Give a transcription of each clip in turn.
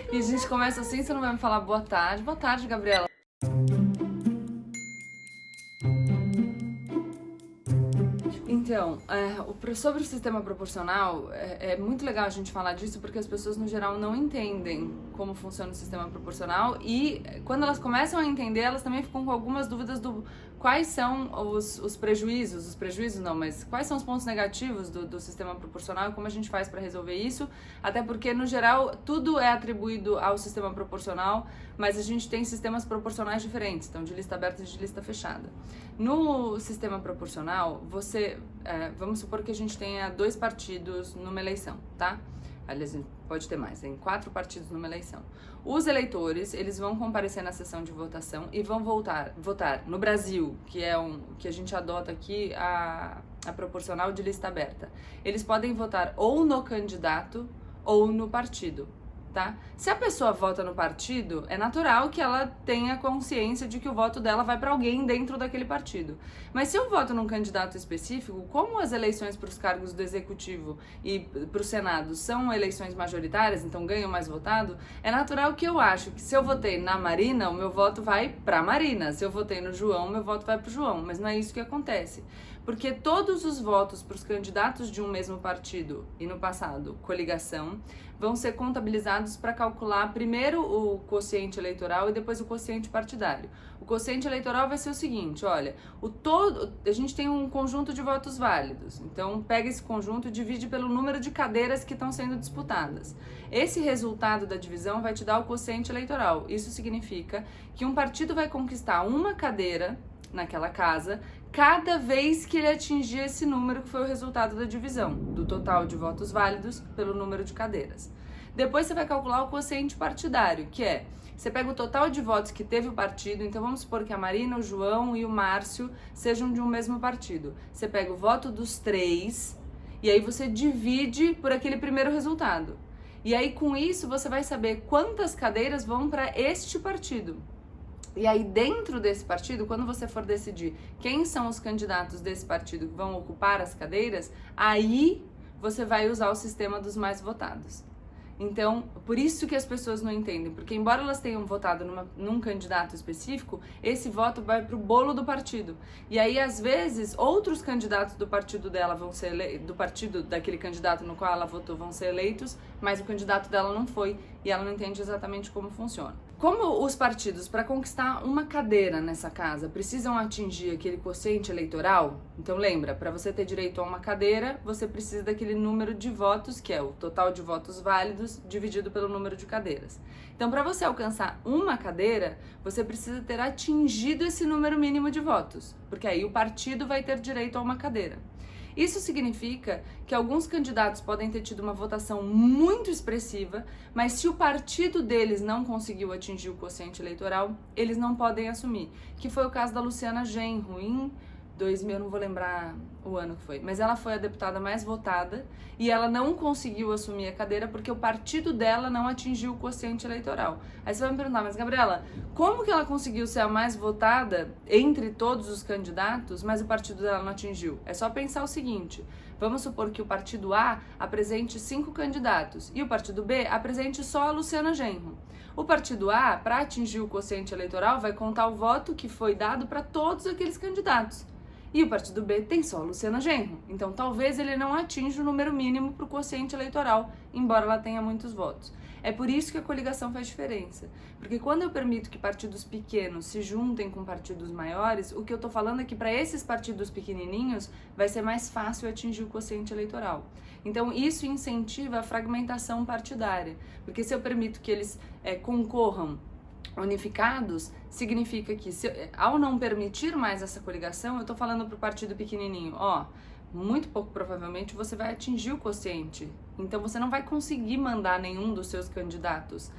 E a gente começa assim, você não vai me falar boa tarde. Boa tarde, Gabriela. Então, sobre o sistema proporcional, é muito legal a gente falar disso porque as pessoas, no geral, não entendem como funciona o sistema proporcional e quando elas começam a entender, elas também ficam com algumas dúvidas do quais são os prejuízos não, mas quais são os pontos negativos do sistema proporcional e como a gente faz para resolver isso, até porque, no geral, tudo é atribuído ao sistema proporcional, mas a gente tem sistemas proporcionais diferentes, então de lista aberta e de lista fechada. No sistema proporcional, vamos supor que a gente tenha 2 partidos numa eleição, tá? Aliás, pode ter mais, tem 4 partidos numa eleição. Os eleitores, eles vão comparecer na sessão de votação e vão votar no Brasil, que a gente adota aqui a proporcional de lista aberta. Eles podem votar ou no candidato ou no partido. Tá? Se a pessoa vota no partido, é natural que ela tenha consciência de que o voto dela vai para alguém dentro daquele partido. Mas se eu voto num candidato específico, como as eleições para os cargos do executivo e para o Senado são eleições majoritárias, então ganho mais votado, é natural que eu acho que se eu votei na Marina, o meu voto vai para a Marina. Se eu votei no João, o meu voto vai para o João. Mas não é isso que acontece. Porque todos os votos para os candidatos de um mesmo partido, e no passado, coligação, vão ser contabilizados para calcular primeiro o quociente eleitoral e depois o quociente partidário. O quociente eleitoral vai ser o seguinte, olha, a gente tem um conjunto de votos válidos, então pega esse conjunto e divide pelo número de cadeiras que estão sendo disputadas. Esse resultado da divisão vai te dar o quociente eleitoral. Isso significa que um partido vai conquistar uma cadeira naquela casa, cada vez que ele atingir esse número que foi o resultado da divisão, do total de votos válidos pelo número de cadeiras. Depois você vai calcular o quociente partidário, que você pega o total de votos que teve o partido, então vamos supor que a Marina, o João e o Márcio sejam de um mesmo partido. Você pega o voto dos 3 e aí você divide por aquele primeiro resultado. E aí com isso você vai saber quantas cadeiras vão para este partido. E aí, dentro desse partido, quando você for decidir quem são os candidatos desse partido que vão ocupar as cadeiras, aí você vai usar o sistema dos mais votados. Então, por isso que as pessoas não entendem, porque embora elas tenham votado num candidato específico, esse voto vai pro bolo do partido. E aí, às vezes, outros candidatos do partido dela vão ser do partido daquele candidato no qual ela votou vão ser eleitos, mas o candidato dela não foi e ela não entende exatamente como funciona. Como os partidos, para conquistar uma cadeira nessa casa, precisam atingir aquele quociente eleitoral, então lembra, para você ter direito a uma cadeira, você precisa daquele número de votos, que é o total de votos válidos, dividido pelo número de cadeiras. Então, para você alcançar uma cadeira, você precisa ter atingido esse número mínimo de votos, porque aí o partido vai ter direito a uma cadeira. Isso significa que alguns candidatos podem ter tido uma votação muito expressiva, mas se o partido deles não conseguiu atingir o quociente eleitoral, eles não podem assumir. Que foi o caso da Luciana Genro em 2000, eu não vou lembrar o ano que foi, mas ela foi a deputada mais votada e ela não conseguiu assumir a cadeira porque o partido dela não atingiu o quociente eleitoral. Aí você vai me perguntar, mas Gabriela, como que ela conseguiu ser a mais votada entre todos os candidatos, mas o partido dela não atingiu? É só pensar o seguinte, vamos supor que o partido A apresente 5 candidatos e o partido B apresente só a Luciana Genro. O partido A, para atingir o quociente eleitoral, vai contar o voto que foi dado para todos aqueles candidatos. E o partido B tem só a Luciana Genro. Então, talvez ele não atinja o número mínimo para o quociente eleitoral, embora ela tenha muitos votos. É por isso que a coligação faz diferença. Porque quando eu permito que partidos pequenos se juntem com partidos maiores, o que eu estou falando é que para esses partidos pequenininhos vai ser mais fácil atingir o quociente eleitoral. Então, isso incentiva a fragmentação partidária. Porque se eu permito que eles concorram unificados, significa que ao não permitir mais essa coligação, eu tô falando pro partido pequenininho, muito pouco provavelmente você vai atingir o quociente, então você não vai conseguir mandar nenhum dos seus candidatos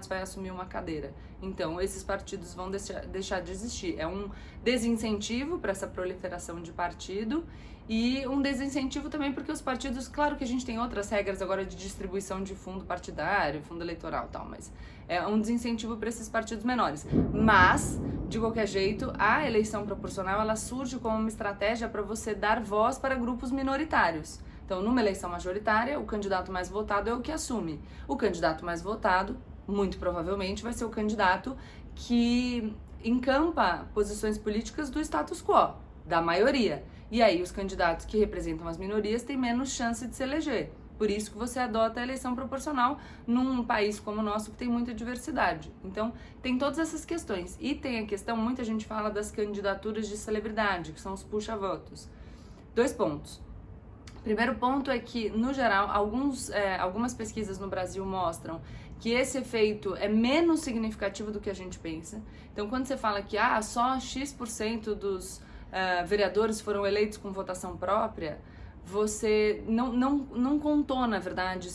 vai assumir uma cadeira, então esses partidos vão deixar de existir, é um desincentivo para essa proliferação de partido e um desincentivo também porque os partidos, claro que a gente tem outras regras agora de distribuição de fundo partidário, fundo eleitoral e tal, mas é um desincentivo para esses partidos menores. Mas, de qualquer jeito, a eleição proporcional ela surge como uma estratégia para você dar voz para grupos minoritários. Então, numa eleição majoritária, o candidato mais votado é o que assume. O candidato mais votado, muito provavelmente, vai ser o candidato que encampa posições políticas do status quo, da maioria. E aí, os candidatos que representam as minorias têm menos chance de se eleger. Por isso que você adota a eleição proporcional num país como o nosso que tem muita diversidade. Então, tem todas essas questões. E tem a questão, muita gente fala das candidaturas de celebridade, que são os puxa-votos. 2 pontos. Primeiro ponto é que, no geral, algumas pesquisas no Brasil mostram que esse efeito é menos significativo do que a gente pensa. Então, quando você fala que só X% dos vereadores foram eleitos com votação própria, você não contou, na verdade,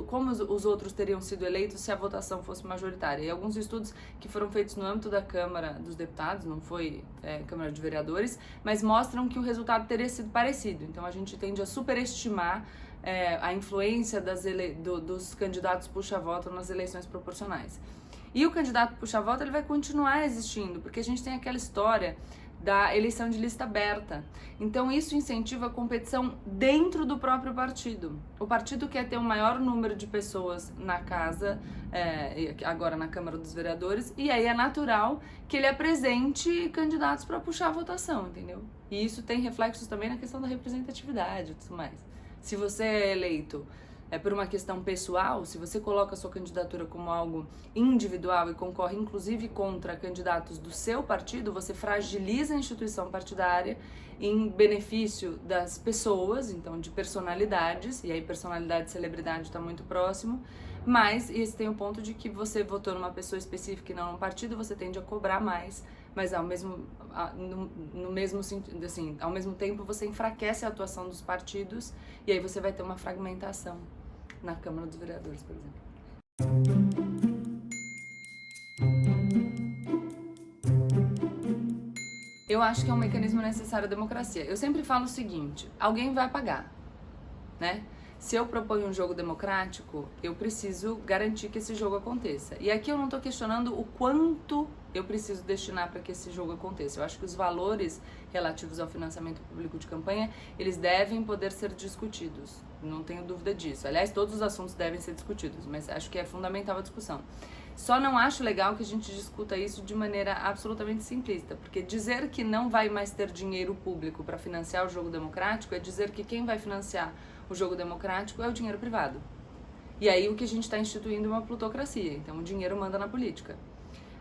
como os outros teriam sido eleitos se a votação fosse majoritária. E alguns estudos que foram feitos no âmbito da Câmara dos Deputados, não foi Câmara de Vereadores, mas mostram que o resultado teria sido parecido. Então a gente tende a superestimar a influência dos candidatos puxa-voto nas eleições proporcionais. E o candidato puxa-voto ele vai continuar existindo, porque a gente tem aquela história da eleição de lista aberta. Então isso incentiva a competição dentro do próprio partido. O partido quer ter um maior número de pessoas na casa, agora na Câmara dos Vereadores, e aí é natural que ele apresente candidatos para puxar a votação, entendeu? E isso tem reflexos também na questão da representatividade e tudo mais. Se você é eleito por uma questão pessoal, se você coloca a sua candidatura como algo individual e concorre inclusive contra candidatos do seu partido, você fragiliza a instituição partidária em benefício das pessoas, então de personalidades, e aí personalidade e celebridade está muito próximo, mas esse tem o ponto de que você votou numa pessoa específica e não num partido, você tende a cobrar mais, mas ao mesmo tempo você enfraquece a atuação dos partidos e aí você vai ter uma fragmentação na Câmara dos Vereadores, por exemplo. Eu acho que é um mecanismo necessário à democracia. Eu sempre falo o seguinte, alguém vai pagar, né? Se eu proponho um jogo democrático, eu preciso garantir que esse jogo aconteça. E aqui eu não estou questionando o quanto eu preciso destinar para que esse jogo aconteça. Eu acho que os valores relativos ao financiamento público de campanha, eles devem poder ser discutidos. Não tenho dúvida disso. Aliás, todos os assuntos devem ser discutidos, mas acho que é fundamental a discussão. Só não acho legal que a gente discuta isso de maneira absolutamente simplista, porque dizer que não vai mais ter dinheiro público para financiar o jogo democrático é dizer que quem vai financiar o jogo democrático é o dinheiro privado. E aí o que a gente está instituindo é uma plutocracia, então o dinheiro manda na política.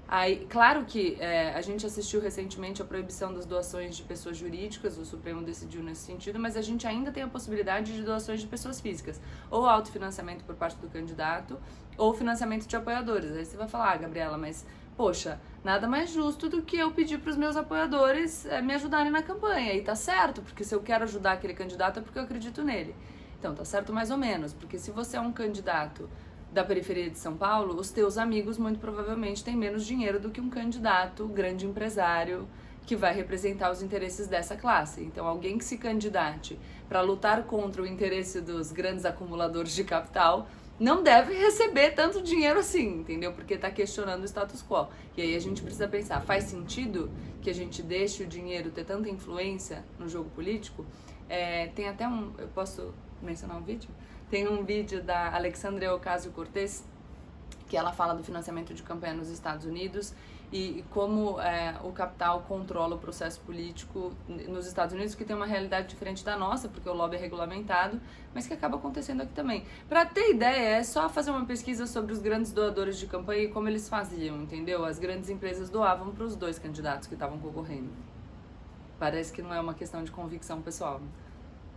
Aí, claro que a gente assistiu recentemente a proibição das doações de pessoas jurídicas, o Supremo decidiu nesse sentido, mas a gente ainda tem a possibilidade de doações de pessoas físicas, ou autofinanciamento por parte do candidato, ou financiamento de apoiadores. Aí você vai falar, Gabriela, mas poxa, nada mais justo do que eu pedir para os meus apoiadores me ajudarem na campanha, e tá certo, porque se eu quero ajudar aquele candidato é porque eu acredito nele. Então, tá certo mais ou menos, porque se você é um candidato da periferia de São Paulo, os teus amigos muito provavelmente têm menos dinheiro do que um candidato grande empresário que vai representar os interesses dessa classe. Então, alguém que se candidate para lutar contra o interesse dos grandes acumuladores de capital não deve receber tanto dinheiro assim, entendeu? Porque está questionando o status quo. E aí a gente precisa pensar, faz sentido que a gente deixe o dinheiro ter tanta influência no jogo político? Tem até eu posso mencionar um vídeo? Tem um vídeo da Alexandria Ocasio-Cortez, que ela fala do financiamento de campanha nos Estados Unidos e como o capital controla o processo político nos Estados Unidos, que tem uma realidade diferente da nossa, porque o lobby é regulamentado, mas que acaba acontecendo aqui também. Para ter ideia, é só fazer uma pesquisa sobre os grandes doadores de campanha e como eles faziam, entendeu? As grandes empresas doavam para os 2 candidatos que estavam concorrendo. Parece que não é uma questão de convicção pessoal, né?